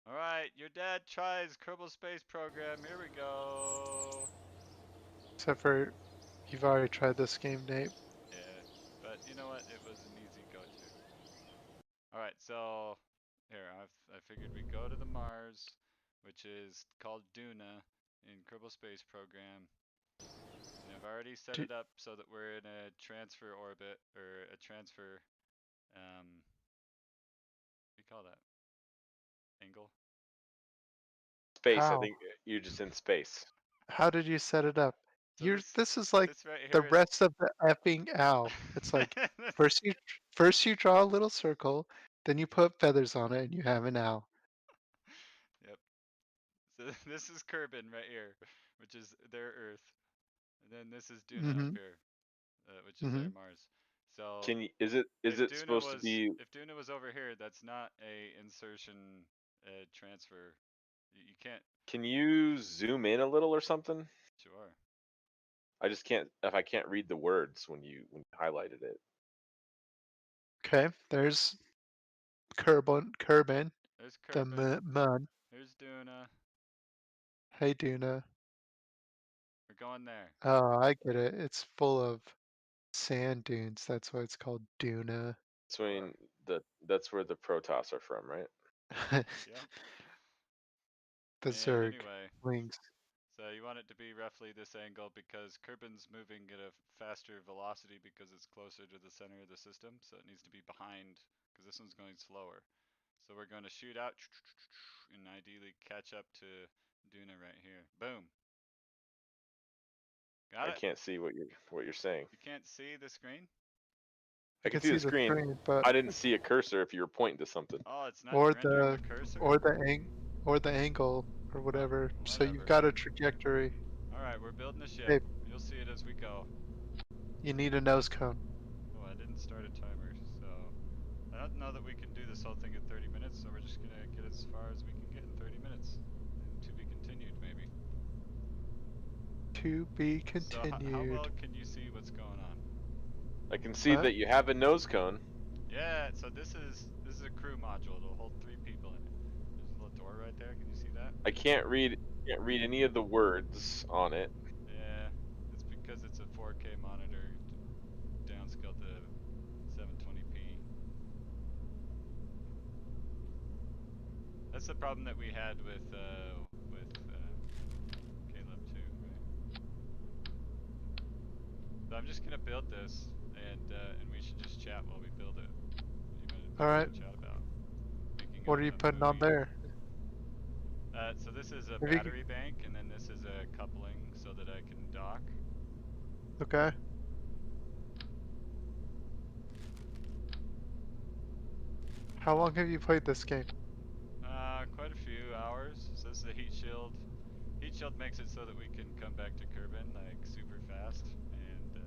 Alright, your dad tries Kerbal Space Program. Here we go. Except for you've already tried this game, Nate. Yeah, but you know what? It was an easy go-to. Alright, so here, I figured we'd go to the Mars, which is called Duna in Kerbal Space Program. And I've already set Do, it up so that we're in a transfer orbit, or a transfer, what do you call that? Angle? Space. I how? think you're just in space. How did you set it up? So This is like this right the here is rest of the effing owl. It's like first you draw a little circle, then you put feathers on it, and you have an owl. Yep. So this is Kerbin right here, which is their Earth, and then this is Duna up Mm-hmm. here, which is their Mm-hmm. Mars. So Can you? Is it supposed to be? if Duna was over here, that's not a insertion transfer. You can't. Can you zoom in a little or something? Sure. I just can't. If I can't read the words when you highlighted it. Okay, there's Kerbin, There's the Kerbin. mun. There's Duna. Hey, Duna. We're going there. Oh, I get it. It's full of sand dunes. That's why it's called Duna. So I mean, that's where the Protoss are from, right? Yep. The And Zerg anyway, wings. so you want it to be roughly this angle because Kerbin's moving at a faster velocity because it's closer to the center of the system, so it needs to be behind because this one's going slower. So we're going to shoot out and ideally catch up to Duna right here. Boom. Got I it? can't see what you're saying. You can't see the screen? I I can can see see the the screen. screen, but I didn't see a cursor if you were pointing to something. Oh, it's not or rendering the the cursor? or the ang or the angle or Oh, whatever. So you've whatever. got a trajectory. Alright, we're building a ship. Hey, You'll see it as we go. you need a nose cone. Oh, I didn't start a timer, so I don't know that we can do this whole thing in 30 minutes, so we're just gonna get as far as we can get in 30 minutes. And to be continued, maybe. To be So how continued. well can you see what's going on? I can see Huh? that you have a nose cone. Yeah, so this is a crew module. It'll hold 3 people in it. There's a little door right there. Can you see that? I can't read any of the words on it. Yeah, it's because it's a 4K monitor downscaled to 720p. That's the problem that we had with Caleb too, right? So I'm just gonna build this, and we should just chat while we build it. What do you All right. chat about? Making What are you a putting on movie. there? So this is a If you could, battery bank, and then this is a coupling so that I can dock. okay. How long have you played this game? Quite a few hours. So this is a heat shield. Heat shield makes it so that we can come back to Kerbin like super fast, and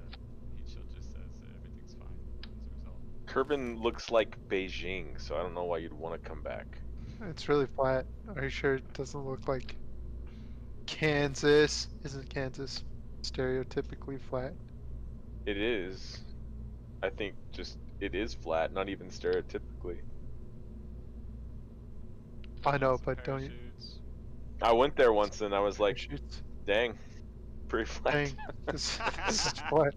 heat shield just says that everything's fine as a result. Kerbin looks like Beijing, so I don't know why you'd want to come back. It's really flat. Are you sure it doesn't look like Kansas? Isn't Kansas stereotypically flat? It is. I think just it is flat, not even stereotypically. I Building know, some but don't you? parachutes. I went there once and I was like, Parachutes. dang, pretty flat. Dang, this is flat.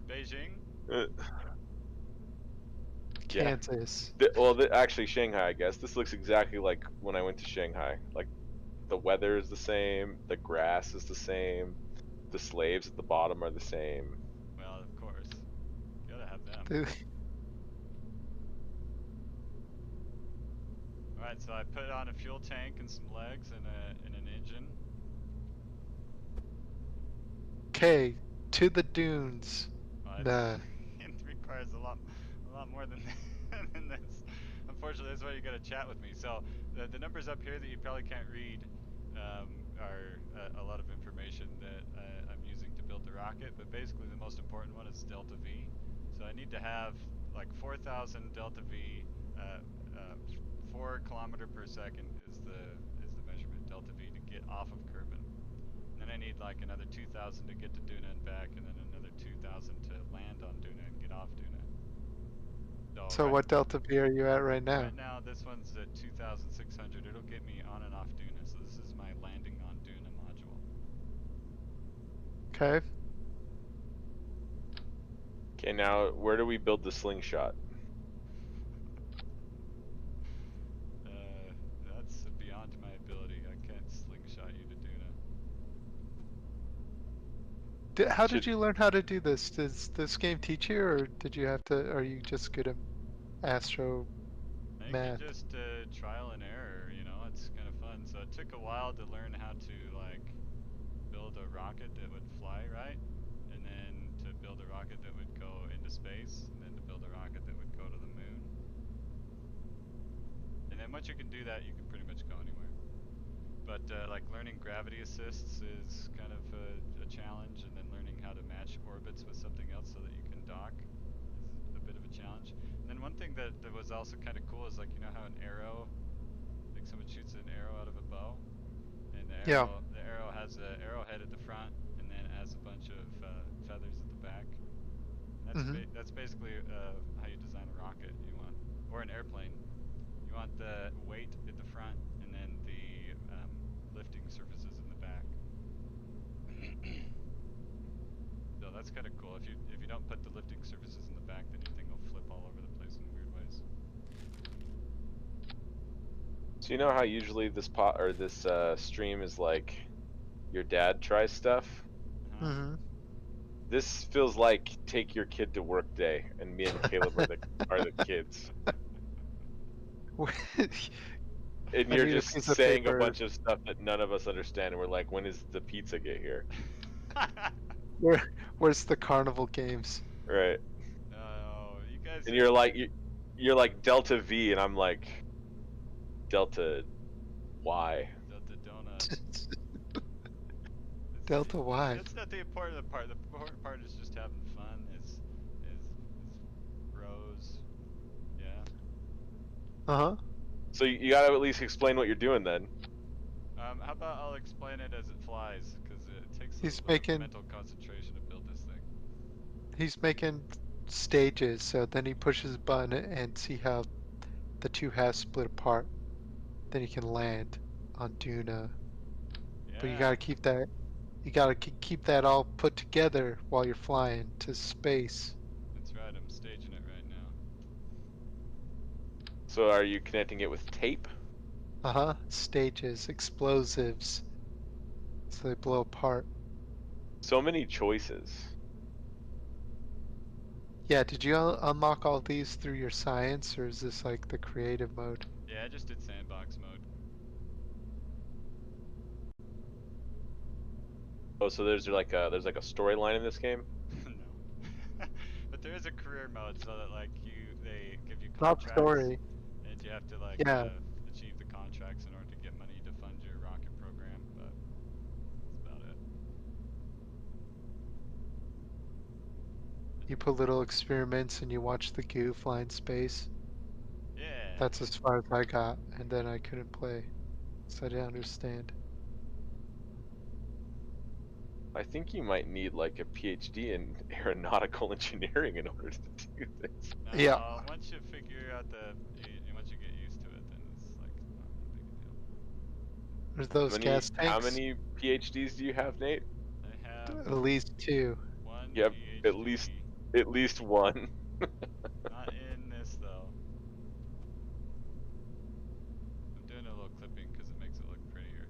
Beijing. Uh, yeah. Kansas. Actually, Shanghai, I guess. This looks exactly like when I went to Shanghai. Like, the weather is the same, the grass is the same, the slaves at the bottom are the same. Well, of course. Gotta have them. The- Alright, so I put on a fuel tank and some legs and an engine. Okay, to the dunes. Well, Nah. it requires a lot more than than this. Unfortunately, that's why you gotta chat with me. So the numbers up here that you probably can't read are a lot of information that I'm using to build the rocket. But basically, the most important one is delta V. So I need to have like 4,000 delta V. 4 kilometer per second is the measurement delta V to get off of Kerbin. And then I need like another 2,000 to get to Duna and back, and then another 2,000 to land on Duna and get off Duna. So So what Delta V are you at right now? right now this one's at 2,600. It'll get me on and off Duna. So this is my landing on Duna module. Okay. Okay, now where do we build the slingshot? That's beyond my ability. I can't slingshot you to Duna. How did Should you learn how to do this? Does this game teach you, or did you have to? Are you just good at astro I think you math? just trial and error. You know, it's kind of fun. So it took a while to learn how to like build a rocket that would fly right, and then to build a rocket that would go into space, and then to build a rocket that would go to the moon. And then once you can do that, you can pretty much go anywhere. But like learning gravity assists is kind of a challenge, and then learning how to match orbits with something else so that you can dock is a bit of a challenge. And then one thing that was also kind of cool is like, you know how an arrow, like someone shoots an arrow out of a bow, and Yeah. the arrow has an arrowhead at the front, and then it has a bunch of feathers at the back. That's basically how you design a rocket. You want, or an airplane. You want the weight at the front, and then the lifting surfaces in the back. So that's kind of cool. If you don't put the lifting surfaces in the back, then your thing will flip all over the place in weird ways. So you know how usually this stream is like your dad tries stuff? Uh-huh. Mm-hmm. This feels like take your kid to work day, and me and Caleb are the kids. And I you're need a just piece of saying a paper. bunch of stuff that none of us understand, and we're like, when does the pizza get here? Where's the carnival games? Right. No, you guys. And you're like Delta V, and I'm like Delta Y. The donut. Delta Y. That's not the important part. The important part is just having fun. Is bros. Yeah. Uh-huh. So you gotta at least explain what you're doing then. How about I'll explain it as it flies, because it takes a He's little bit of making mental concentration to build this thing. he's making stages, so then he pushes a button and see how the two halves split apart. Then he can land on Duna. But Yeah, you gotta keep that all put together while you're flying to space. that's right. I'm staging it right now. So are you connecting it with tape? Uh-huh. Stages, explosives, so they blow apart. So many choices. Yeah, did you unlock all these through your science, or is this like the creative mode? Yeah, I just did sandbox mode. Oh, so there's like a storyline in this game? No. But there is a career mode, so that like they give you Not contracts, story. and you have to like Yeah. achieve the contracts in order to get money to fund your rocket program. But that's about it. You put little experiments and you watch the goo fly in space. Yeah. That's as far as I got, and then I couldn't play, so I didn't understand. I think you might need like a PhD in aeronautical engineering in order to do this. No, Yeah. once you figure out once you get used to it, then it's like not that big a deal. There's those gas How tanks. many PhDs do you have, Nate? I have At least two. one You have PhD. at least one. Not in this though. I'm doing a little clipping because it makes it look prettier.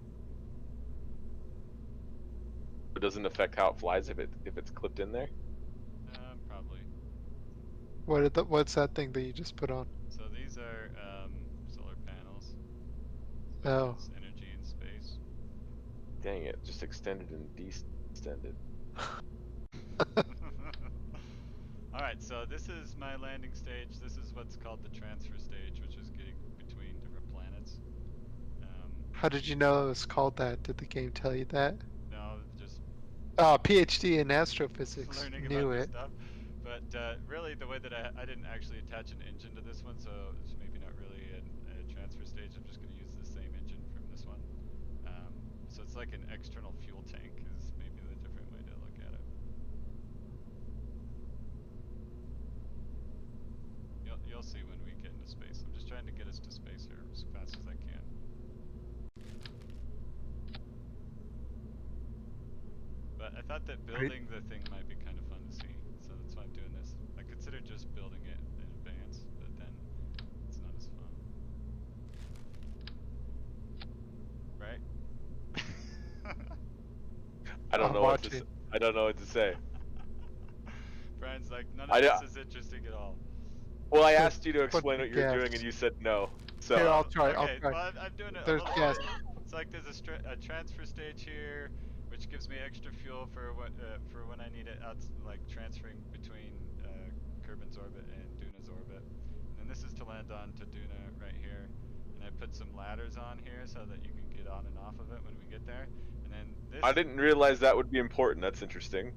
It doesn't affect how it flies if it's clipped in there. Probably. What's that thing that you just put on? So these are solar panels. So it Oh. has energy in space. Dang it! Just extended and de-extended. Alright, so this is my landing stage. This is what's called the transfer stage, which is getting between different planets. How did you know it was called that? Did the game tell you that? No, just Oh, PhD in astrophysics. learning about Knew this it. stuff. But really, the way that I didn't actually attach an engine to this one, so it's maybe not really a transfer stage. I'm just going to use the same engine from this one. So it's like an external fuel tank is maybe the different way to look at it. you'll see when we get into space. I'm just trying to get us to space here as fast as I can. But I thought that building the thing might be kind of fun to see, so that's why I'm doing this. I considered just building it in advance, but then it's not as fun. Right? I don't I'm know what to. watching. I don't know what to say. Brian's like, none I of don't- this is interesting at all. Well, I So, asked you to explain what you're gas. doing, and you said no. So Here, I'll try. Okay, I'll try. well, I'm doing it a There's little gas. bit. It's like there's a transfer stage here, which gives me extra fuel for when I need it out, like transferring between Kerbin's orbit and Duna's orbit. And then this is to land on to Duna right here. And I put some ladders on here so that you can get on and off of it when we get there. And then this. I didn't realize that would be important. That's interesting.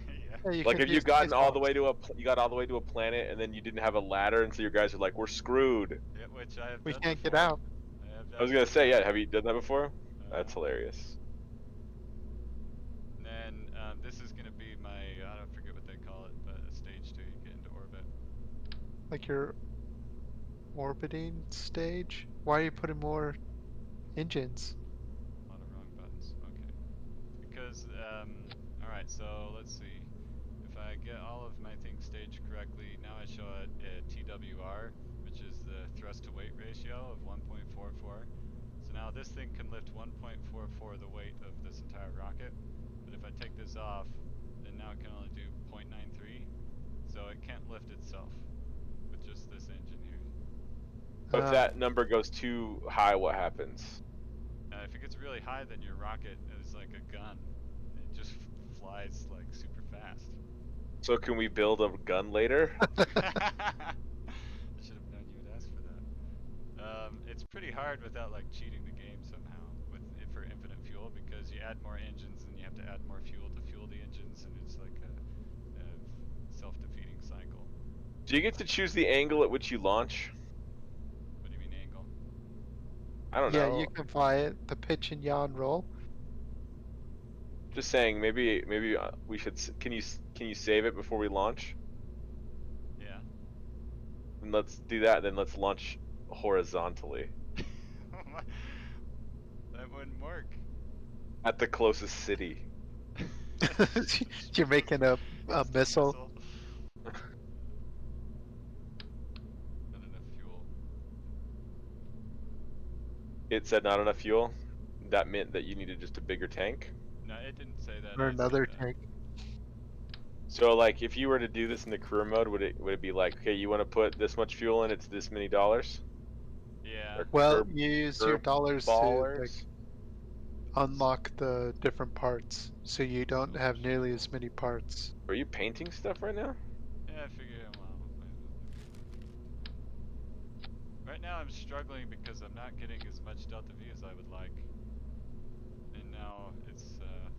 Yeah. Yeah, you Like, can have you use gotten all the spacewalks. way to you got all the way to a planet, and then you didn't have a ladder, and so your guys are like, we're screwed. Yeah, which I have We done can't get before. out. I have I was gonna actually say, done yeah. Have you done that before? That's Uh, hilarious. And then this is gonna be my I don't forget what they call it, but a stage to get into orbit. Like your orbiting stage. Why are you putting more engines? A lot of wrong buttons. Okay. Because all right. So let's see. If I get all of my things staged correctly, now I show a TWR, which is the thrust to weight ratio of 1.44. So now this thing can lift 1.44 the weight of this entire rocket. But if I take this off, then now it can only do 0.93. So it can't lift itself with just this engine here. But if that number goes too high, what happens? If it gets really high, then your rocket is like a gun. It just flies like super fast. So can we build a gun later? I should have known you would ask for that. It's pretty hard without like cheating the game somehow for infinite fuel, because you add more engines and you have to add more fuel to fuel the engines, and it's like a self-defeating cycle. Do you get to choose the angle at which you launch? What do you mean angle? I don't Yeah, know. you can fly it. The pitch and yaw and roll. Just saying, maybe we should. Can you save it before we launch? Yeah. And let's do that. Then let's launch horizontally That wouldn't work. at the closest city. You're making a Instant missile. Not enough fuel. It said not enough fuel. That meant that you needed just a bigger tank. No, it didn't say that. Or I said another that. tank. So like, if you were to do this in the career mode, would it be like, okay, you want to put this much fuel in, it's this many dollars? Yeah. Or Well, Kerb- you use your dollars to Ballers? like unlock the different parts, so you don't have nearly as many parts. Are you painting stuff right now? Yeah, I figure. Well, right now I'm struggling because I'm not getting as much delta V as I would like. And now it's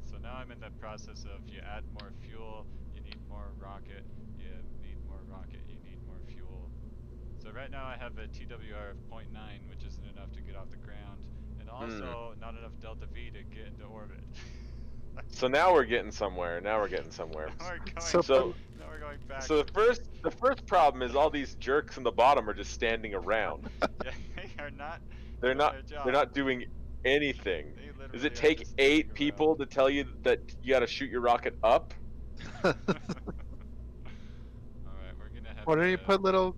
so now I'm in the process of you add more fuel, you need more rocket, you need more rocket, you need more fuel. So right now I have a TWR of 0.9, which isn't enough to get off the ground, and also not enough delta V to get into orbit. So now we're getting somewhere. Now we're getting somewhere. Now we're going, So- now we're going back. So the first problem is all these jerks in the bottom are just standing around. Yeah, they are not. They're doing not. their job. They're not doing anything. They Does literally it are take just 8 standing people to tell you that you got to shoot your rocket up? All right, we're gonna have. Why don't to, you put little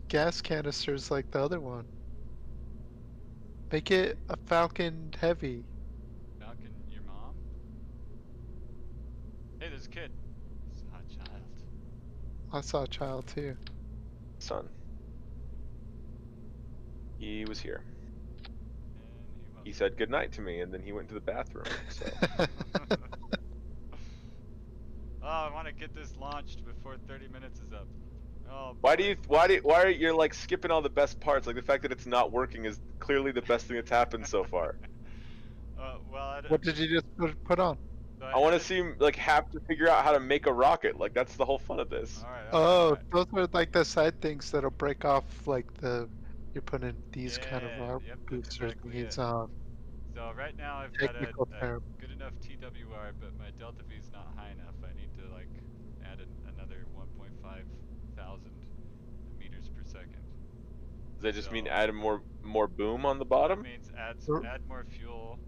gas canisters like the other one? Make it a Falcon Heavy. Falcon, your mom? Hey, there's a kid. It's a hot child. I saw a child too. Son. He was here. And He said goodnight to me, and then he went to the bathroom. So Oh, I want to get this launched before 30 minutes is up. Oh. why boy. are you like skipping all the best parts? Like the fact that it's not working is clearly the best thing that's happened so far. Well, What did you just put on? so I want to had see him like have to figure out how to make a rocket. Like that's the whole fun of this. All right. Oh, those are like the side things that'll break off, like you're putting these kind of Yeah, rock yep, that's boosters exactly needs it. on. So right now I've got a Technical term. good enough TWR, but my delta V is not high enough. I need to like add another 1.5 thousand meters per second. Does that just mean So- add more boom on the That bottom? means add more fuel,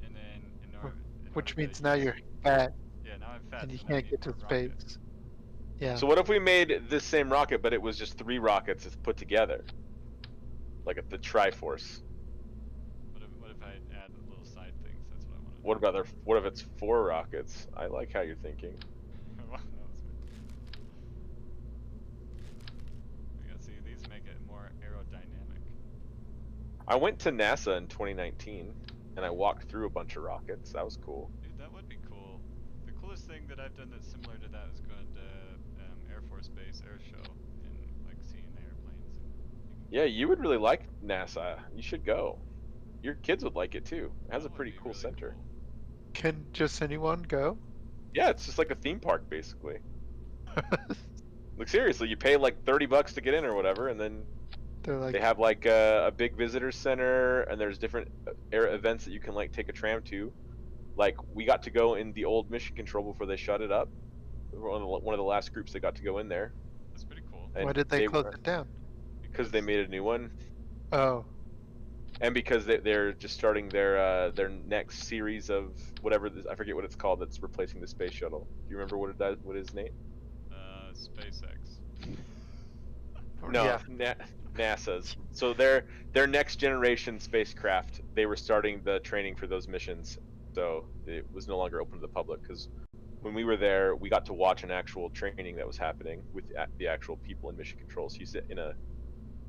and then in order Which to means now use, you're fat yeah, now I'm fat, and you so now I can't need get to more rocket. space. Yeah. So what if we made this same rocket, but it was just 3 rockets put together, like the Triforce? What if I add little side things? That's what I want to What about what if it's 4 rockets? I like how you're thinking. do. Well, that was good. Yeah, see, these make it more aerodynamic. I went to NASA in 2019 and I walked through a bunch of rockets. That was cool. Dude, that would be cool. The coolest thing that I've done that's similar to that is going to Air Force Base Air Show and like seeing the airplanes. Yeah, you would really like NASA. You should go. Your kids would like it too. It has a That would pretty be cool really center. cool. Can just anyone go? Yeah, it's just like a theme park basically. Like seriously, you pay like $30 to get in or whatever, and then They're like, they have like a big visitor center, and there's different events that you can like take a tram to. Like we got to go in the old mission control before they shut it up. We were one of the last groups that got to go in there. That's pretty cool. And why did they close it down? because they made a new one, Oh, and because they're just starting their next series of whatever I forget what it's called that's replacing the space shuttle. Do you remember what it does? What is, Nate? SpaceX. No, yeah. NASA's. So their next generation spacecraft, they were starting the training for those missions. So it was no longer open to the public because when we were there, we got to watch an actual training that was happening with the actual people in mission control. So you sit in a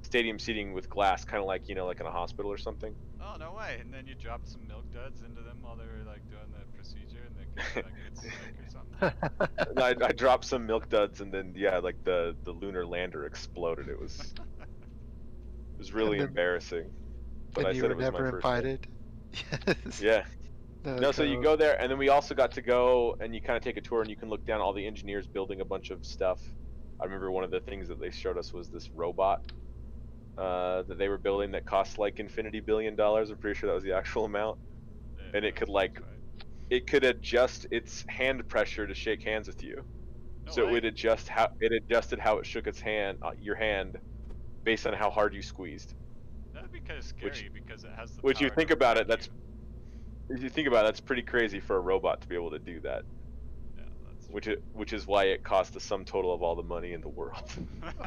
stadium seating with glass, kind of like like in a hospital or something. Oh, no way! And then you dropped some milk duds into them while they were like doing the procedure, and they could like get sick or something. I dropped some milk duds, and then yeah, like the lunar lander exploded. It was really then- embarrassing. But I and you said were it was my never first day. invited. Yes. Yeah. No, No, so you go there, and then we also got to go and you kind of take a tour, and you can look down all the engineers building a bunch of stuff. I remember one of the things that they showed us was this robot that they were building that cost like $infinity billion. I'm pretty sure that was the actual amount, Yeah, and it could that's like right. it could adjust its hand pressure to shake hands with you. No So way. it would adjust how it shook its hand, your hand, based on how hard you squeezed. That'd be kind of scary because it has the Which you power think to about it, wreck that's you. if you think about it, that's pretty crazy for a robot to be able to do that. Yeah, that's Which is why it cost the sum total of all the money in the world.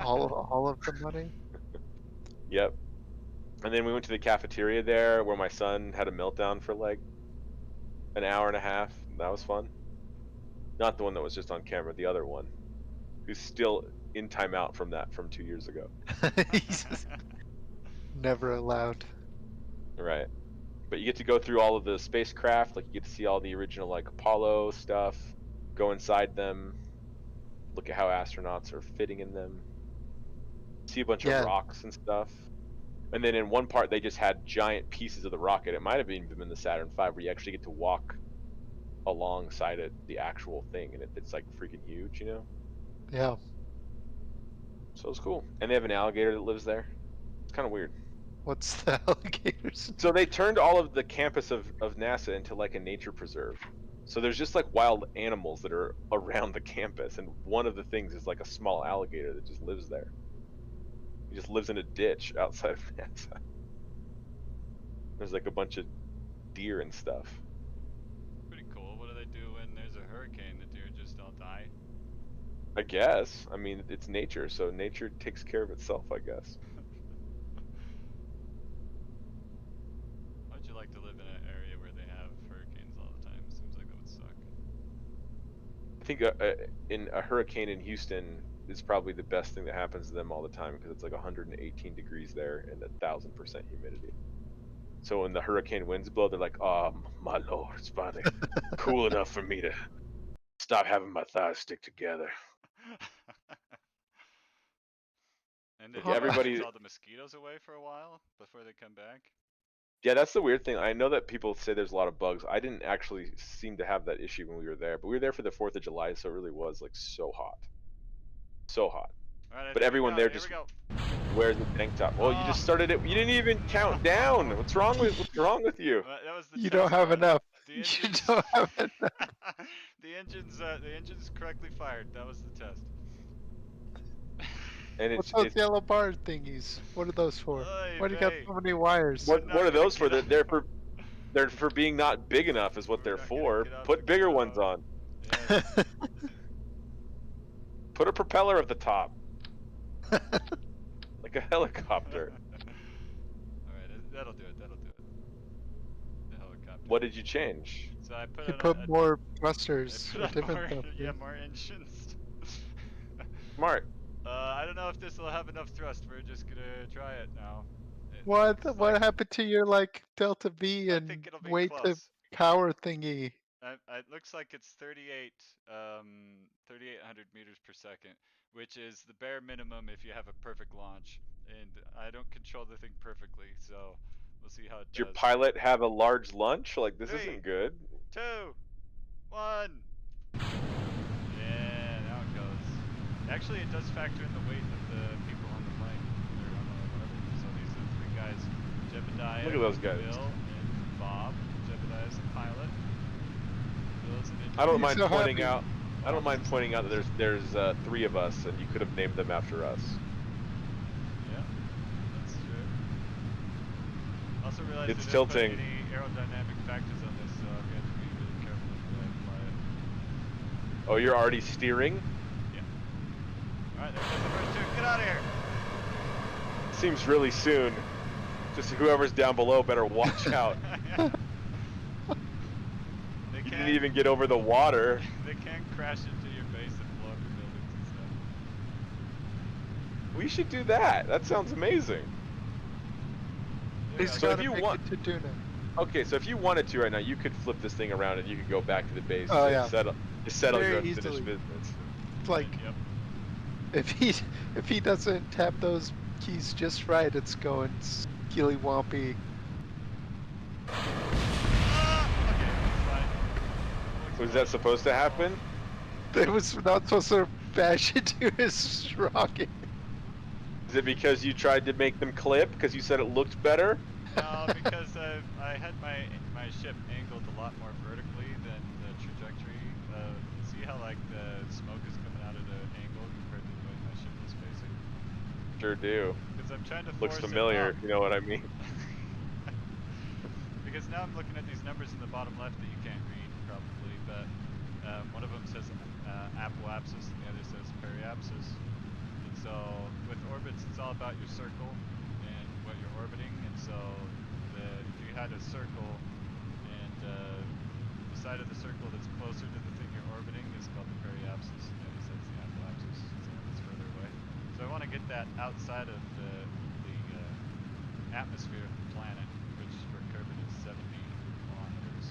all of the money. Yep. And then we went to the cafeteria there where my son had a meltdown for like an hour and a half. That was fun. Not the one that was just on camera, the other one. Who's still in timeout from 2 years ago. He's just never allowed. Right. But you get to go through all of the spacecraft, like you get to see all the original like Apollo stuff, go inside them, look at how astronauts are fitting in them, see a bunch Yeah. of rocks and stuff. And then in one part they just had giant pieces of the rocket. It might have even been the Saturn V where you actually get to walk alongside it, the actual thing, and it's like freaking huge, Yeah. So it's cool. And they have an alligator that lives there. It's kind of weird. What's the alligators? So they turned all of the campus of NASA into like a nature preserve. So there's just like wild animals that are around the campus, and one of the things is like a small alligator that just lives there. He just lives in a ditch outside of NASA. There's like a bunch of deer and stuff. pretty cool. What do they do when there's a hurricane? The deer just all die? I guess. I mean, it's nature, so nature takes care of itself, I guess. How'd you like to live in an area where they have hurricanes all the time? Seems like that would suck. I think in a hurricane in Houston is probably the best thing that happens to them all the time because it's like 118 degrees there and 1,000% humidity. So when the hurricane winds blow, they're like, "Oh my lord, it's finally cool enough for me to stop having my thighs stick together." And Like did everybody everybody, all the mosquitoes away for a while before they come back? yeah, that's the weird thing. I know that people say there's a lot of bugs. I didn't actually seem to have that issue when we were there, but we were there for the 4th of July, so it really was like so hot, so hot. All right, But here we everyone go, there here just we go. wears a tank top. Well, you just started it. You didn't even count down. What's wrong with you? That was the You test, don't have man. enough. The You engines, don't have enough. the engines correctly fired. That was the test. and What's it's those yellow bar thingies? What are those for? Oy Why do you got vey. so many wires? what I'm what not are gonna those for? get They're for being not big enough is what We're they're not gonna for. get off the Put bigger ones ground. on. Yes. Put a propeller at the top, like a helicopter. Alright, that'll do it. That'll do it. The helicopter. What did you change? So I put You on put more I thrusters put or on different more, stuff. yeah, Dude. more engines. Smart. I don't know if this will have enough thrust. We're just gonna try it now. It What? looks like What happened to your like Delta V I think and it'll be weight to close. power thingy? It looks like it's 3,800 meters per second, which is the bare minimum if you have a perfect launch. And I don't control the thing perfectly, so we'll see how it Did your does. pilot have a large lunch? Like this Three, isn't good. 2, 1. Yeah, now it goes. Actually, it does factor in the weight of the people on the plane, or on the whatever. So these are the 3 guys: Jebediah, Look at those guys. Bill, and Bob. Jebediah's the pilot. Bill's an engineer. I don't He's mind so pointing happy. out. I don't mind pointing out that there's 3 of us, and you could have named them after us. Yeah, that's true. Also realized It's I didn't tilting. put any aerodynamic factors on this, so I'm gonna have to be really careful with the way I fly it. Oh, you're already steering? Alright, there goes the first 2. Get out of here! Seems really soon. Just whoever's down below better watch out. They You can didn't even get over the water. They can crash into your base and blow up your buildings and stuff. We should do that. That sounds amazing. He's So got if to you make want- it to Duna. Okay, so if you wanted to right now, you could flip this thing around and you could go back to the base Oh, to yeah. settle Very your unfinished easily. business. It's like Yep. if he doesn't tap those keys just right, it's going skilly-wompy. Okay, it's fine. Was that supposed to happen? It was not supposed to bash into his rocket. Is it because you tried to make them clip because you said it looked better? No, because I had my ship angled a lot more vertically than the trajectory. See how like the smoke is coming out at an angle compared to the way my ship is facing? Sure do. Because I'm trying to Looks force familiar, it if you know what I mean. up. Because now I'm looking at these numbers in the bottom left that you can't read probably, but one of them says apoapsis and the other says periapsis. And so with orbits, it's all about your circle and what you're orbiting. And so if you had a circle and the side of the circle that's closer to the thing you're orbiting is called the periapsis, and the other side's the apoapsis. It's the one that's further away. So I want to get that outside of the atmosphere of the planet, which for Kerbal is 70 kilometers.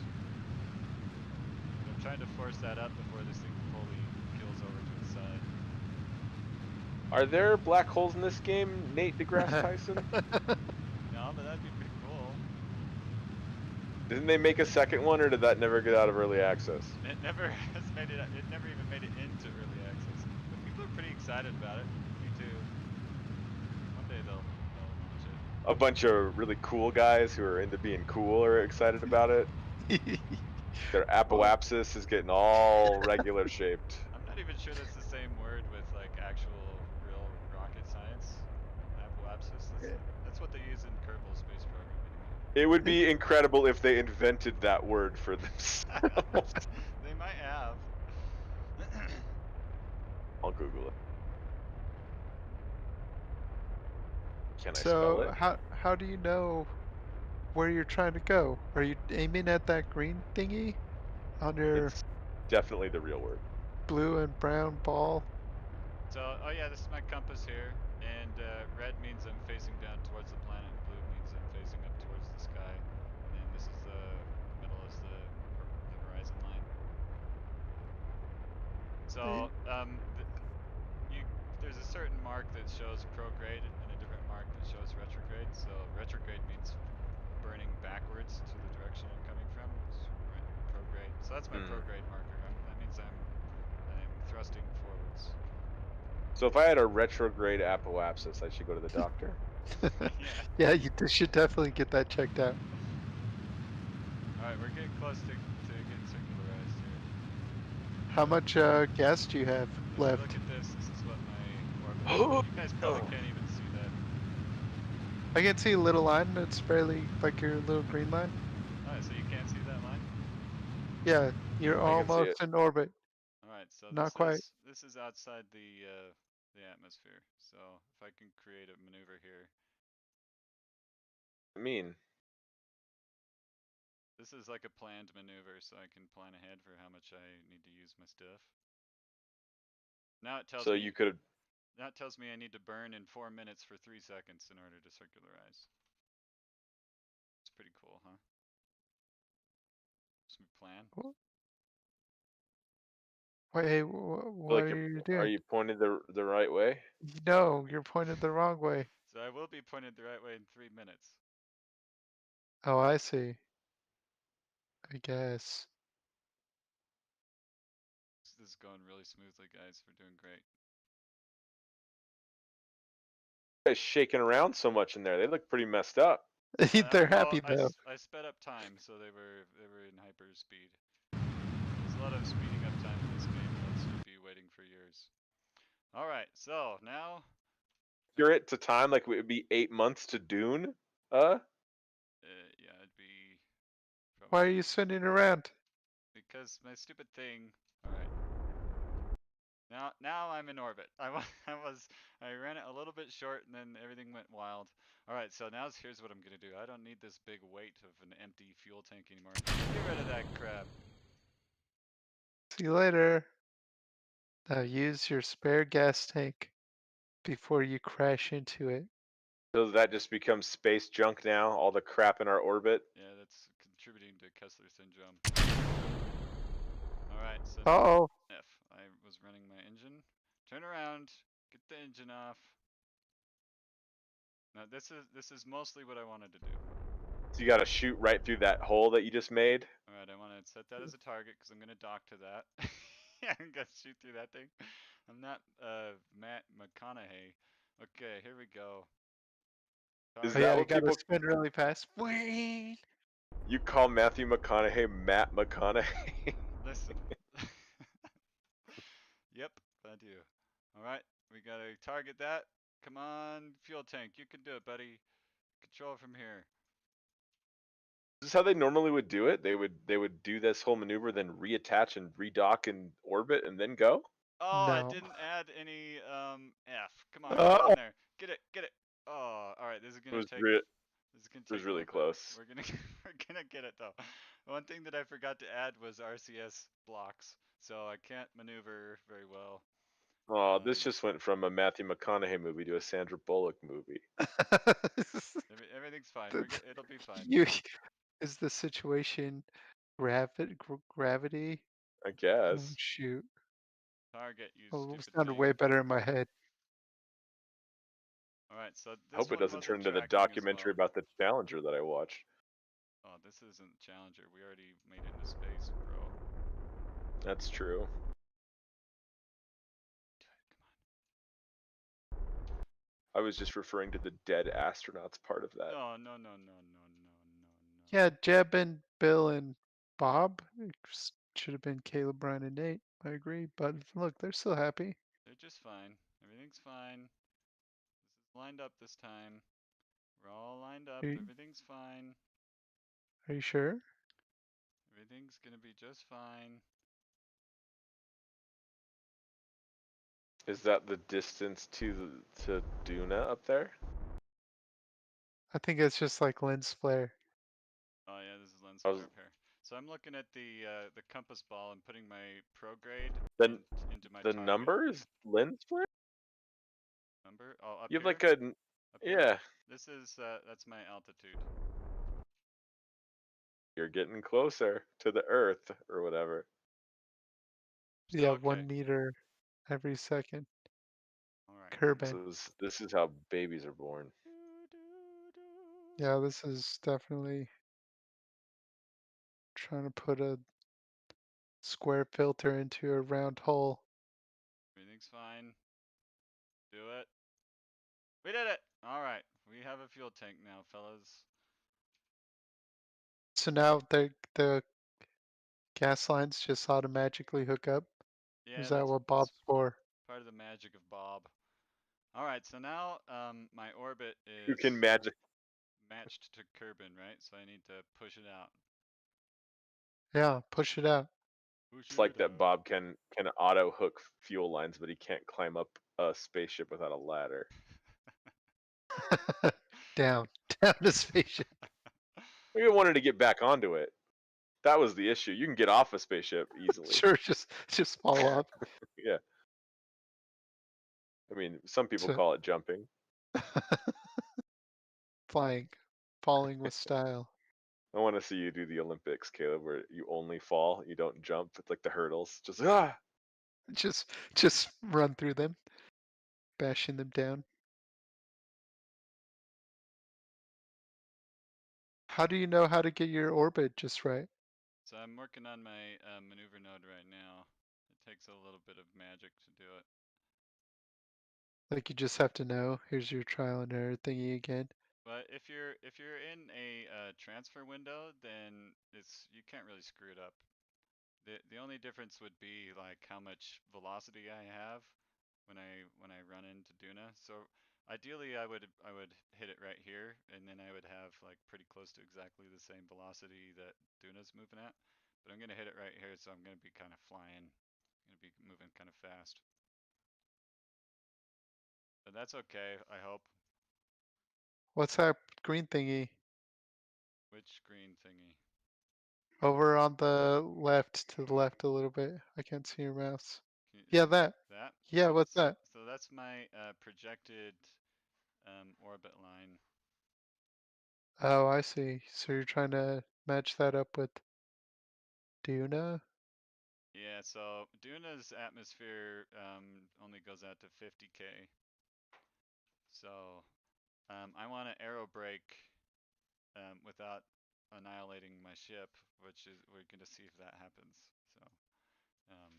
So I'm trying to force that up before this thing fully kills over to its side. Are there black holes in this game, Nate deGrasse Tyson? No, but that'd be pretty cool. Didn't they make a second one, or did that never get out of early access? It never has made it. It never even made it into early access. But people are pretty excited about it. Me too. One day they'll launch it. A bunch of really cool guys who are into being cool are excited about it. Their apoapsis is getting all regular shaped. I'm not even sure that's the same word with like actual real rocket science. Apoapsis. That's what they use in Kerbal space program anyway. It would be incredible if they invented that word for themselves. They might have. I'll Google it. Can I spell So it? how do you know where you're trying to go? Are you aiming at that green thingy on your It's definitely the real word. blue and brown ball? So, oh yeah, this is my compass here, and red means I'm facing down towards the planet, and blue means I'm facing up towards the sky, and this is the middle is the horizon line. So, there's a certain mark that shows prograde and a different mark that shows retrograde. So retrograde means burning backwards to the direction I'm coming from. It's prograde. So that's my prograde marker. That means I'm thrusting forwards. So if I had a retrograde apoapsis, I should go to the doctor? Yeah, you should definitely get that checked out. Alright, we're getting close to getting circularized here. How much gas do you have If left? you look at this is what my orbit You guys probably can't even see that. I can see a little line. It's barely like your little green line. Alright, so you can't see that line? Yeah, you're I can see it. almost in orbit. Alright, so Not quite. this is outside the atmosphere. So if I can create a maneuver here. I mean, This is like a planned maneuver, so I can plan ahead for how much I need to use my stuff. Now it tells so me you could. I need to burn in 4 minutes for 3 seconds in order to circularize. It's pretty cool, huh? Some plan. Wait, Feel what like are you're. you Are doing? you pointed the right way? No, you're pointed the wrong way. So I will be pointed the right way in 3 minutes. Oh, I see. I guess. This is going really smoothly, guys. We're doing great. You guys shaking around so much in there. They look pretty messed up. They're happy though. I sped up time, so they were in hyper speed. There's a lot of speeding up time in this game, else you'd be waiting for years. All right, so now. Accurate to time, like it would be 8 months to Dune. Yeah, it'd be Why are probably you spinning around? because my stupid thing. All right. Now I'm in orbit. I ran it a little bit short and then everything went wild. All right, so here's what I'm gonna do. I don't need this big weight of an empty fuel tank anymore. Get rid of that crap. See you later. Now use your spare gas tank before you crash into it. So that just becomes space junk now. All the crap in our orbit. Yeah, that's contributing to Kessler syndrome. All right, so now Uh-oh. F. I was running my engine. Turn around. Get the engine off. Now this is mostly what I wanted to do. So you got to shoot right through that hole that you just made. All right, I want to set that as a target because I'm gonna dock to that. Yeah, I'm gonna shoot through that thing. I'm not Matt McConaughey. Okay, here we go. Is Oh Target. yeah, that you what gotta people? spin really fast. Whee! You call Matthew McConaughey Matt McConaughey? Listen. Yep, I do. All right, we gotta target that. Come on, fuel tank, you can do it, buddy. Control from here. This is how they normally would do it. They would do this whole maneuver, then reattach and redock in orbit, and then go. Oh, I No. didn't add any F. Come on, get Oh, in there. Get it, get it. Oh, all right. It was re- it This is gonna was take a really little bit. close. We're gonna we're gonna get it though. One thing that I forgot to add was RCS blocks, so I can't maneuver very well. Oh, this just went from a Matthew McConaughey movie to a Sandra Bullock movie. Everything's fine. The- It'll be fine. you is the situation gravity? I Oh guess. shoot. Target, you Oh, it stupid sounded thing. way better in my head. All right, so I this hope it one doesn't turn wasn't into the tracking as documentary well. about the Challenger that I watched. Oh, this isn't Challenger. We already made it into space, bro. That's true. I was just referring to the dead astronauts part of that. No, no, no, no, no, no, no, no. Yeah, Jeb and Bill and Bob. Should have been Caleb, Brian, and Nate. I agree. But look, they're still happy. They're just fine. Everything's fine. This is lined up this time. We're all lined up. Are you, Everything's fine. are you sure? Everything's gonna be just fine. Is that the distance to Duna up there? I think it's just like lens flare. Oh yeah, this is lens I was flare pair. So I'm looking at the compass ball and putting my prograde the into my the target. number is lens flare. Number? Oh, up You have here? like a Up here? yeah. This is that's my altitude. You're getting closer to the Earth or whatever. Yeah, Okay. 1 meter every second. All right. Kerbal. This is how babies are born. Yeah, this is definitely trying to put a square filter into a round hole. Everything's fine. Do it. We did it! Alright. We have a fuel tank now, fellas. So now the gas lines just automatically hook up. Is Yeah, that that's what Bob's for? part of the magic of Bob. All right, so now my orbit You is can magic. matched to Kerbin, right? So I need to push it out. Yeah, push it out. Push It's like it that out. Bob can auto hook fuel lines, but he can't climb up a spaceship without a ladder. Down the spaceship. We wanted to get back onto it. That was the issue. You can get off a spaceship easily. Sure, just fall off. Yeah. I mean, some people So call it jumping. flying, falling with style. I want to see you do the Olympics, Caleb, where you only fall, you don't jump. It's like the hurdles. Just Just run through them, bashing them down. How do you know how to get your orbit just right? So I'm working on my maneuver node right now. It takes a little bit of magic to do it. Like you just have to know. Here's your trial and error thingy again. But if you're in a transfer window, then you can't really screw it up. The only difference would be like how much velocity I have when I run into Duna. So ideally I would hit it right here, and then I would have like pretty close to exactly the same velocity that Duna's moving at. But I'm gonna hit it right here, so I'm gonna be kind of flying. I'm gonna be moving kind of fast. But that's okay, I hope. What's that green thingy? Which green thingy? Over on the left, to the left a little bit. I can't see your mouse. Can Yeah, that. that? Yeah, what's So that? so that's my projected orbit line. Oh, I see. So you're trying to match that up with Duna? Yeah, so Duna's atmosphere only goes out to 50K. So I want to aero brake without annihilating my ship, which is we're going to see if that happens. So um,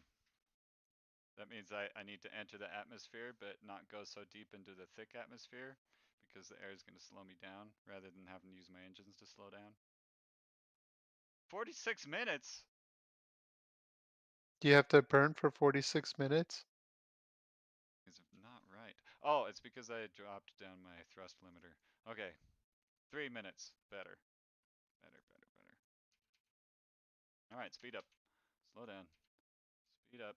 that means I need to enter the atmosphere, but not go so deep into the thick atmosphere, because the air is going to slow me down rather than having to use my engines to slow down. 46 minutes? Do you have to burn for 46 minutes? Is not right. Oh, it's because I dropped down my thrust limiter. Okay, 3 minutes. Better. Better. All right, speed up. Slow down. Speed up.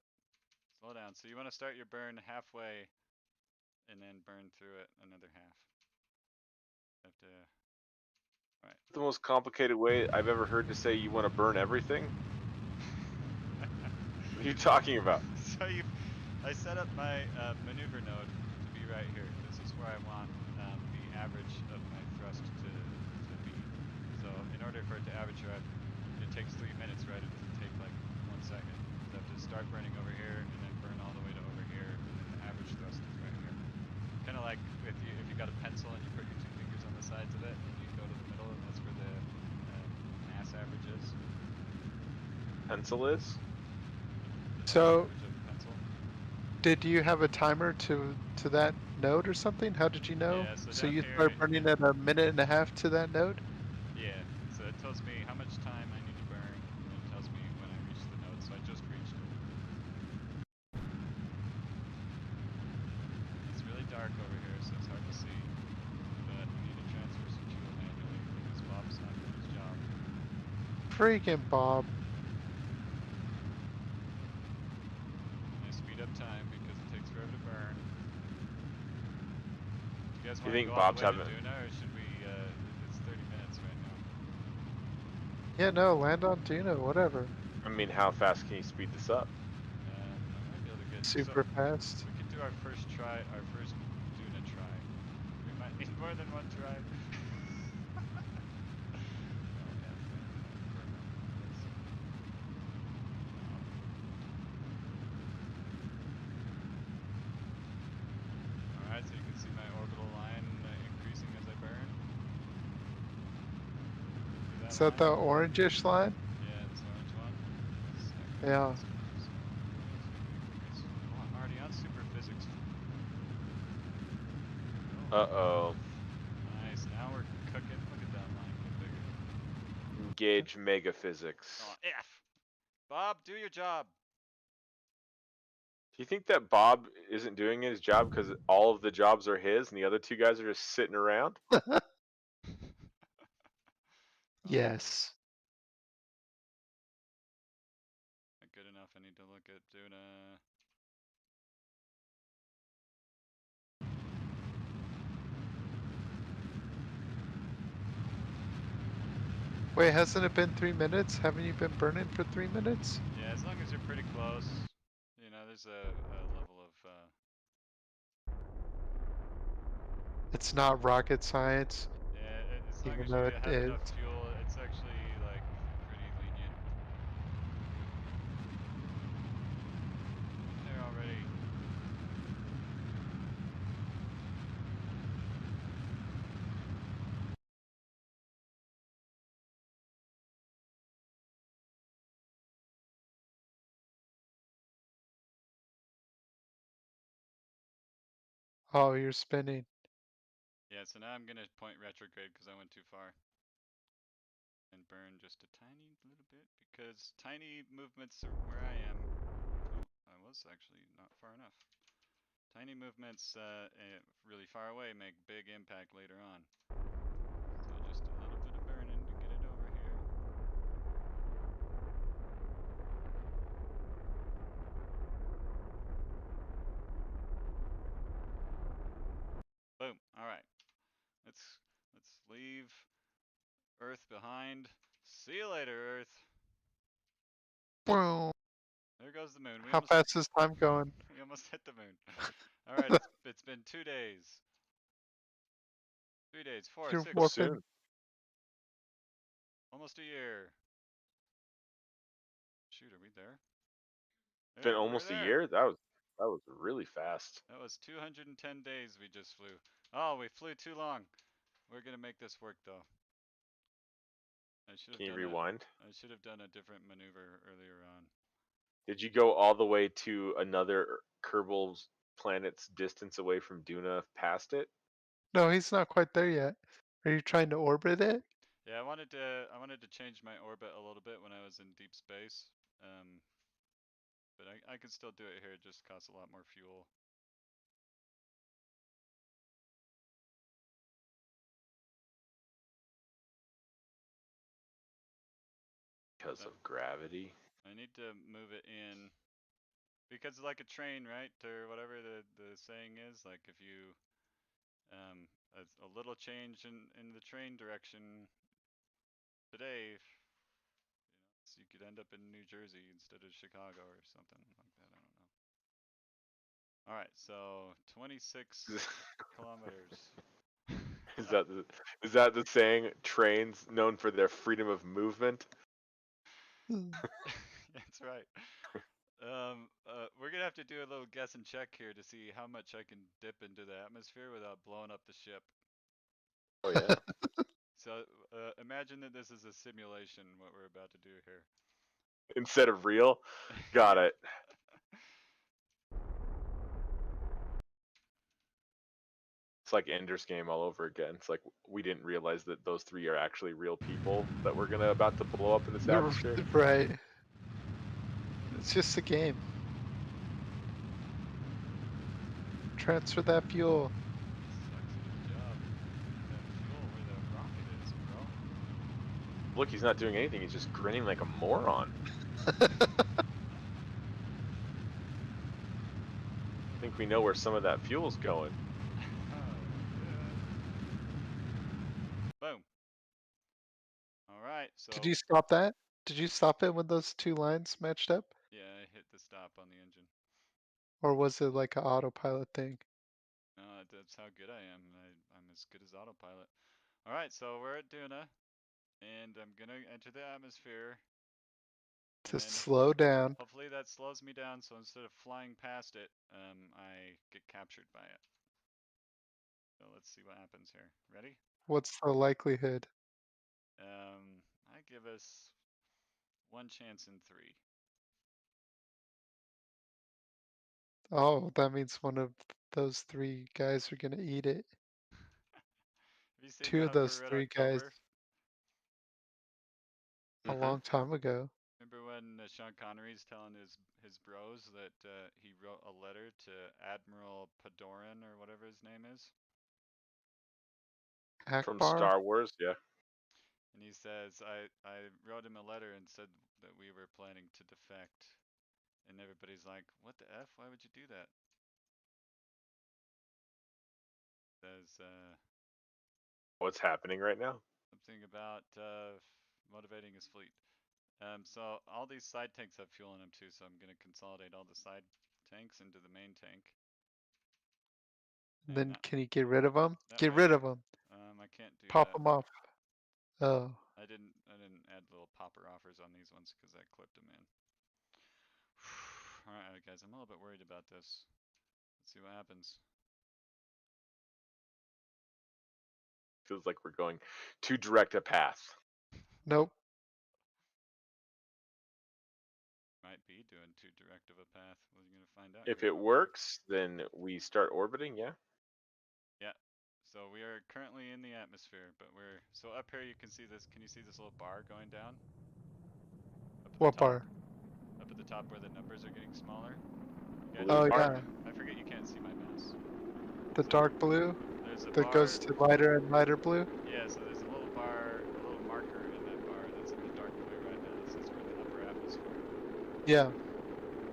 Slow down. So you want to start your burn halfway and then burn through it another half. Have to. All right. the most complicated way I've ever heard to say you want to burn everything. What are you talking about? So I set up my maneuver node to be right here. This is where I want the average of my thrust to be. So in order for it to average here, it takes 3 minutes, right? It doesn't take like 1 second. So I have to start burning over here and then burn all the way to over here, and then the average thrust is right here. Kind of like if you got a pencil and you put your 2 fingers on the sides of it, and you go to the middle, and that's where the mass average is. Pencil is? The mass So average of the pencil. did you have a timer to that node or something? How did you know? Yeah, so So down you here, start burning at a minute and a half to that node? yeah, so it tells me how much time I need to burn, and then it tells me when I reach the node, so I just reached it. It's really dark over here, so it's hard to see, but I need to transfer some fuel manually because Bob's not doing his job. Freaking Bob. And I speed up time because it takes forever to burn. Do you guys You want to think go all the Bob's way to having? Duna, or should we, it's 30 minutes right now. Yeah, no, land on Duna, whatever. I mean, how fast can you speed this up? I might be able to get, so Super fast. we could do our first Duna try. We might need more than one try. Oh, F, I have to burn up into this. Alright, so you can see my orbital line increasing as I burn. See that Is that line? the orangish line? Yeah, this orange one. It's not going Yeah. fast enough, so I'm going to increase. Oh, I'm already on super physics. Uh-oh. Nice, now we're cooking. Look at that line get bigger. Engage mega physics. Oh, F! Bob, do your job! Do you think that Bob isn't doing his job because all of the jobs are his and the other two guys are just sitting around? Yes. Not good enough. I need to look at Duna. Wait, hasn't it been 3 minutes? Haven't you been burning for 3 minutes? Yeah, as long as you're pretty close. You know, there's a level of. It's not rocket science, Yeah, as long even as though you it have is. enough fuel, it's actually like pretty lenient. There already. Oh, you're spinning. Yeah, so now I'm gonna point retrograde because I went too far. And burn just a tiny little bit because tiny movements are where I am. Oh, I was actually not far enough. Tiny movements really far away make big impact later on. So just a little bit of burning to get it over here. Boom. All right. Let's leave Earth behind. See you later, Earth. Well, There goes the moon. how fast is time going? We almost hit the moon. All right. It's been 2 days. 3 days. 4, You're 6. So warping. soon. Almost a year. Shoot, are we there? It's been There, we're almost a there. year. That was really fast. That was 210 days we just flew. Oh, we flew too long. We're gonna make this work though. Can you rewind? I should have done a different maneuver earlier on. Did you go all the way to another Kerbal's planet's distance away from Duna past it? No, he's not quite there yet. Are you trying to orbit it? Yeah, I wanted to change my orbit a little bit when I was in deep space. But I can still do it here. It just costs a lot more fuel. Because But of gravity. I need to move it in because it's like a train, right? Or whatever the saying is. Like if you a little change in the train direction today, so you could end up in New Jersey instead of Chicago or something like that. I don't know. All right, so 26 kilometers. Is that the saying? Trains known for their freedom of movement. That's right. We're gonna have to do a little guess and check here to see how much I can dip into the atmosphere without blowing up the ship. Oh yeah. So imagine that this is a simulation, what we're about to do here. Instead of real. Got Yeah. it. It's like Ender's Game all over again. It's like we didn't realize that those three are actually real people that we're gonna about to blow up in this atmosphere. Right. It's just a game. Transfer that fuel. He sucks at his job. Get that fuel where the rocket is, bro. Look, he's not doing anything. He's just grinning like a moron. I think we know where some of that fuel's going. Oh, yeah. Boom. All right, so Did you stop that? Did you stop it when those two lines matched up? yeah, I hit the stop on the engine. Or was it like an autopilot thing? No, that's how good I am. I'm as good as autopilot. All right, so we're at Duna, and I'm gonna enter the atmosphere, and To then slow down. hopefully that slows me down. So instead of flying past it, I get captured by it. So let's see what happens here. Ready? What's the likelihood? I give us one chance in 3. Oh, that means one of those three guys are gonna eat it. Have you seen Two the of Upper those Red three guys October? a long time ago. Remember when Sean Connery's telling his bros that he wrote a letter to Admiral Padoran or whatever his name is, From Akbar? Star Wars, yeah. and he says I wrote him a letter and said that we were planning to defect, and everybody's like, what the f? Why would you do that? Says What's happening right now? something about motivating his fleet. So all these side tanks have fuel in them too, so I'm gonna consolidate all the side tanks into the main tank. And Then that, can you get rid of them? that Get way, rid of them. I can't do Pop that. them off. Oh. I didn't add little popper offers on these ones because I clipped them in. Alright guys, I'm a little bit worried about this. Let's see what happens. Feels like we're going too direct a path. Nope. Might be doing too direct of a path. We're gonna find out If here it real quick. works, then we start orbiting, yeah? Yeah. So we are currently in the atmosphere, but we're so up here you can see this. Can you see this little bar going down? Up at What the top. bar? Up at the top where the numbers are getting smaller. Yeah, Blue Oh, bar? yeah. I forget you can't see my mouse. The So dark blue there's a that bar. goes to lighter and lighter blue? Yeah, so there's a little bar, a little marker in that bar that's in the dark blue right now that says we're in the upper atmosphere. Yeah.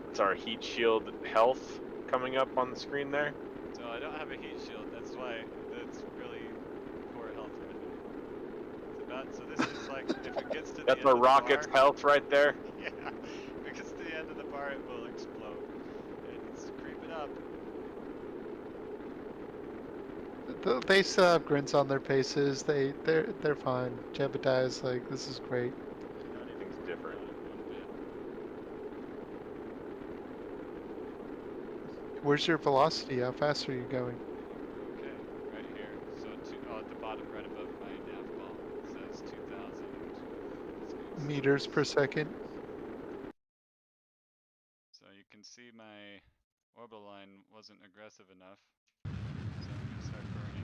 It's our heat shield health coming up on the screen there. So I don't have a heat shield, that's why that's really poor health right now. It's about, so this is like, if it gets to the That's end our of the rocket's bar, health right there. yeah, if it gets to the end of the bar it will explode. And it's creeping up. They still have grins on their faces. They're fine. Jebediah's like, this is great. Not even Things worried different. about it one bit. Where's your velocity? How fast are you going? I think we're okay, right here. So at the bottom right above my nav ball, it says 2,000 Meters per second? So you can see my orbital line wasn't aggressive enough. So I'm gonna start burning.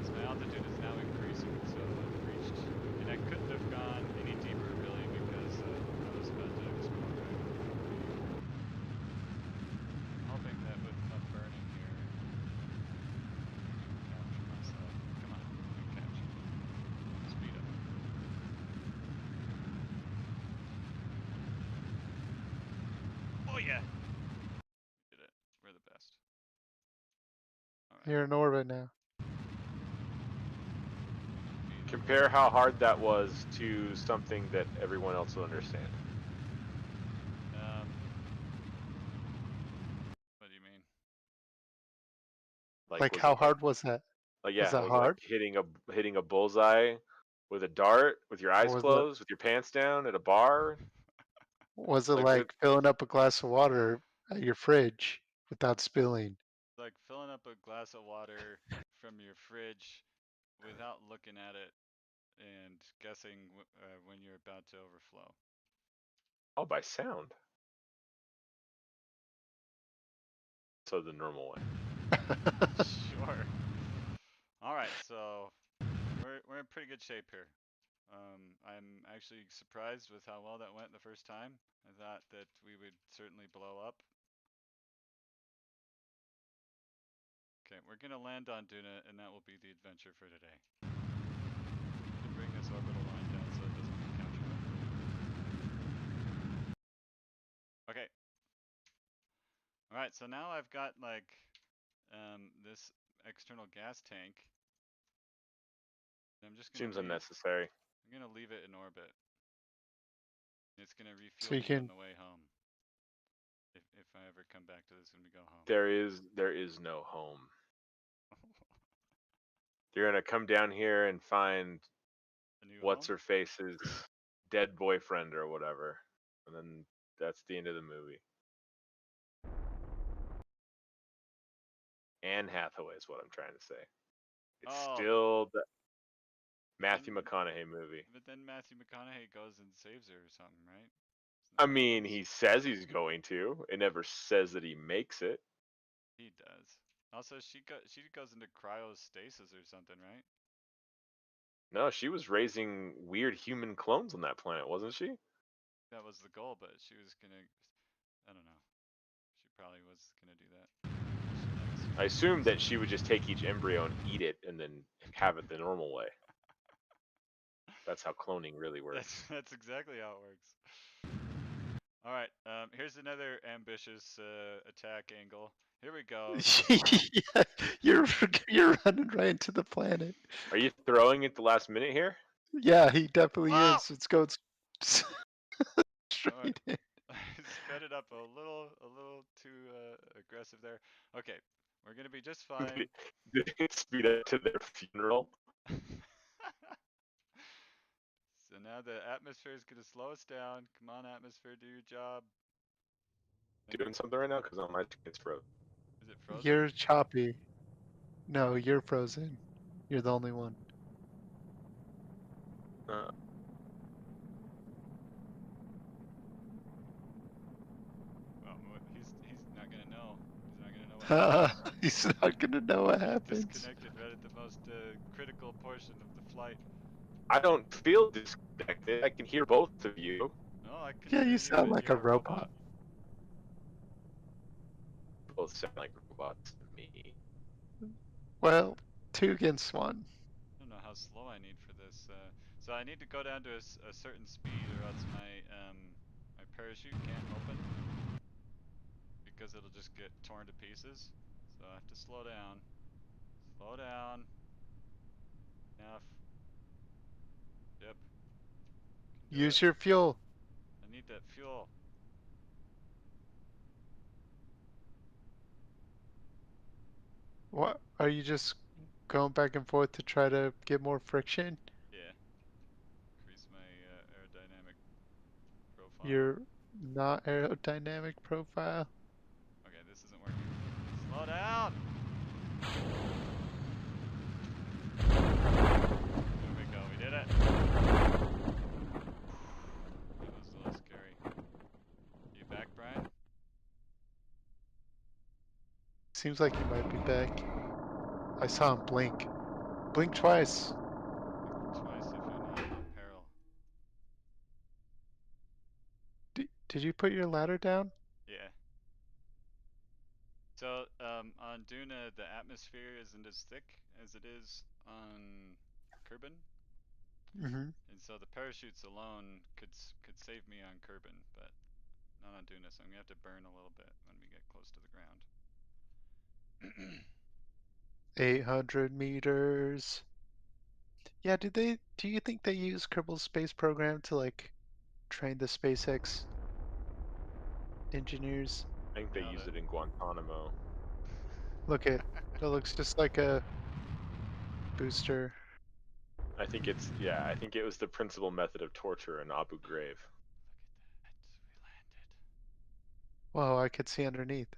So my altitude is now increasing, so I've reached, and I couldn't have gone any deeper really because I was about to explode right now. I'm hoping that with enough burning here, I can capture myself. Come on, give me capture. Speed up. Oh yeah! Did it. We're the best. Alright. You're in orbit now. Compare how hard that was to something that everyone else will understand. What do you mean? Like, Was how it like, hard was that? Was yeah, that was it like hard? hitting a bullseye with a dart with your eyes Or was it closed, with your pants down at a bar? was it Like like filling up a glass of water at your fridge without spilling? Like filling up a glass of water from your fridge without looking at it and guessing when you're about to overflow. Oh, by sound. So the normal way. Sure. All right, so we're in pretty good shape here. I'm actually surprised with how well that went the first time. I thought that we would certainly blow up. Okay, we're gonna land on Duna, and that will be the adventure for today. I need to bring this orbital line down so it doesn't get captured by the wave. Okay. All right, so now I've got like this external gas tank. I'm just gonna Seems unnecessary. I'm gonna leave it in orbit. It's gonna refuel So you me on can the way home. If I ever come back to this when we go home. There is no home. You're gonna come down here and find A new what's home? her face's dead boyfriend or whatever, and then that's the end of the movie. Anne Hathaway is what I'm trying to say. It's still the Matthew McConaughey movie. But then Matthew McConaughey goes and saves her or something, right? I mean, he says he's going to. It never says that he makes it. He does. Also, she goes into cryostasis or something, right? No, she was raising weird human clones on that planet, wasn't she? That was the goal, but she was gonna. I don't know. She probably was gonna do that. I assumed that she would just take each embryo and eat it and then have it the normal way. That's how cloning really works. That's exactly how it works. All right. Here's another ambitious attack angle. Here we go. Yeah, you're running right into the planet. Are you throwing it the last minute here? Yeah, he definitely Wow. is. It's going All right. straight in. Sped it up a little too aggressive there. Okay, we're gonna be just fine. Did it speed up to their funeral? So now the atmosphere is gonna slow us down. Come on, atmosphere, do your job. Doing something right now? Because on my screen it's frozen. Is it frozen? You're choppy. No, you're frozen. You're the only one. Uh, Well, he's not gonna know. He's not gonna know what happened. He's not gonna know what happens. Disconnected right at the most critical portion of the flight. I don't feel disconnected. I can hear both of you. No, I can Yeah, hear you sound and like you're a robot. Both sound like robots to me. Well, 2 against 1. I don't know how slow I need for this. So I need to go down to a certain speed, or else my parachute can't open because it'll just get torn to pieces. So I have to slow down. Slow down. Enough. Yep. Can do Use it. your fuel. I need that fuel. What? Are you just going back and forth to try to get more friction? Yeah. Increase my aerodynamic profile. You're not aerodynamic profile. Okay, this isn't working. Slow down! There we go, we did it! That was a little scary. You back, Brian? Seems like he might be back. I saw him blink. Blink twice. Twice if you're not in peril. Did you put your ladder down? Yeah. So, on Duna, the atmosphere isn't as thick as it is on Kerbin. Mm-hmm. And so the parachutes alone could save me on Kerbin, but not on Duna, so I'm gonna have to burn a little bit when we get close to the ground. 800 meters. Yeah, do you think they use Kerbal Space Program to like train the SpaceX engineers? I think they Doubt use it. it in Guantanamo. Look it looks just like a booster. I think it's, yeah, I think it was the principal method of torture in Abu Ghraib. Look at that. We landed. Whoa, I could see underneath.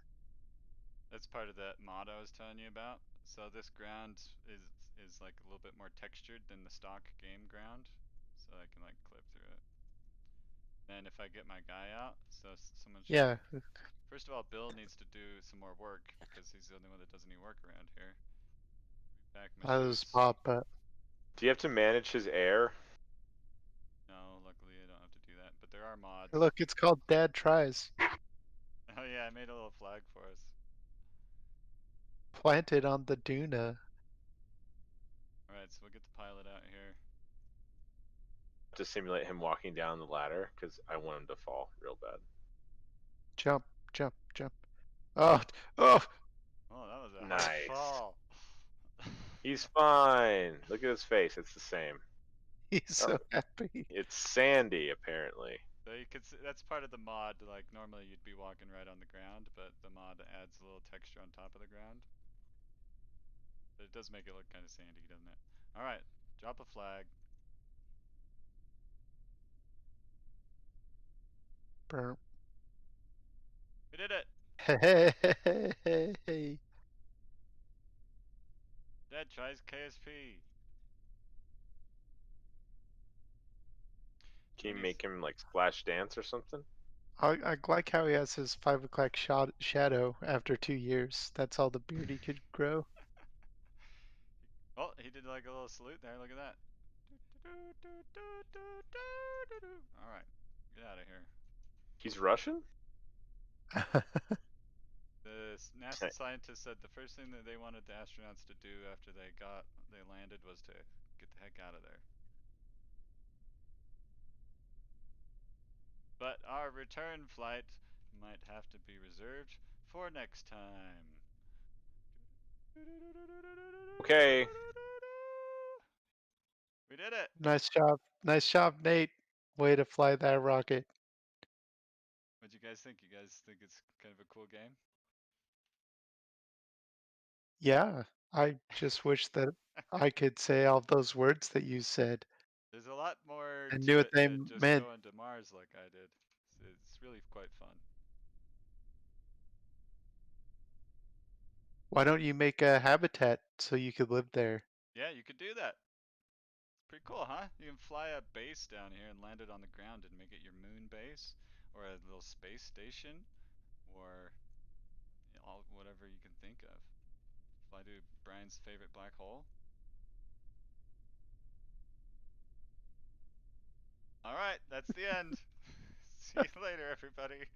That's part of that mod I was telling you about. So this ground is like a little bit more textured than the stock game ground, so I can like clip through it. And if I get my guy out, so someone should. Yeah, First of all, Bill needs to do some more work because he's the only one that does any work around here. Back my I was chutes. Bob, but Do you have to manage his air? No, luckily I don't have to do that. But there are mods. look, it's called Dad Tries. Oh yeah, I made a little flag for us. Planted on the Duna. Alright, so we'll get the pilot out here. To simulate him walking down the ladder, because I want him to fall real bad. Jump, jump, jump. Oh, oh! Oh, that was a hard Nice. fall. He's fine. Look at his face. It's the same. He's so happy. It's sandy, apparently. So you could see, that's part of the mod. Like normally you'd be walking right on the ground, but the mod adds a little texture on top of the ground. But it does make it look kind of sandy, doesn't it? All right, drop a flag. Burp. We did it. Hey, hey, hey, hey. Dad tries KSP. Can you When make him like splash dance or something? I like how he has his 5 o'clock shadow after 2 years. That's all the beard he could grow. Oh, he did like a little salute there. Look at that. All right, get out of here. He's Russian? The NASA scientists said the first thing that they wanted the astronauts to do after they landed was to get the heck out of there. But our return flight might have to be reserved for next time. Okay. We did it. Nice job, Nate. Way to fly that rocket. What'd you guys think? You guys think it's kind of a cool game? Yeah, I just wish that I could say all those words that you said There's a lot more and knew to what it they than just meant. going to Mars like I did. It's really quite fun. Why don't you make a habitat so you could live there? Yeah, you could do that. Pretty cool, huh? You can fly a base down here and land it on the ground and make it your moon base, or a little space station, or all whatever you can think of. Fly to Brian's favorite black hole. All right, that's the end. See you later, everybody.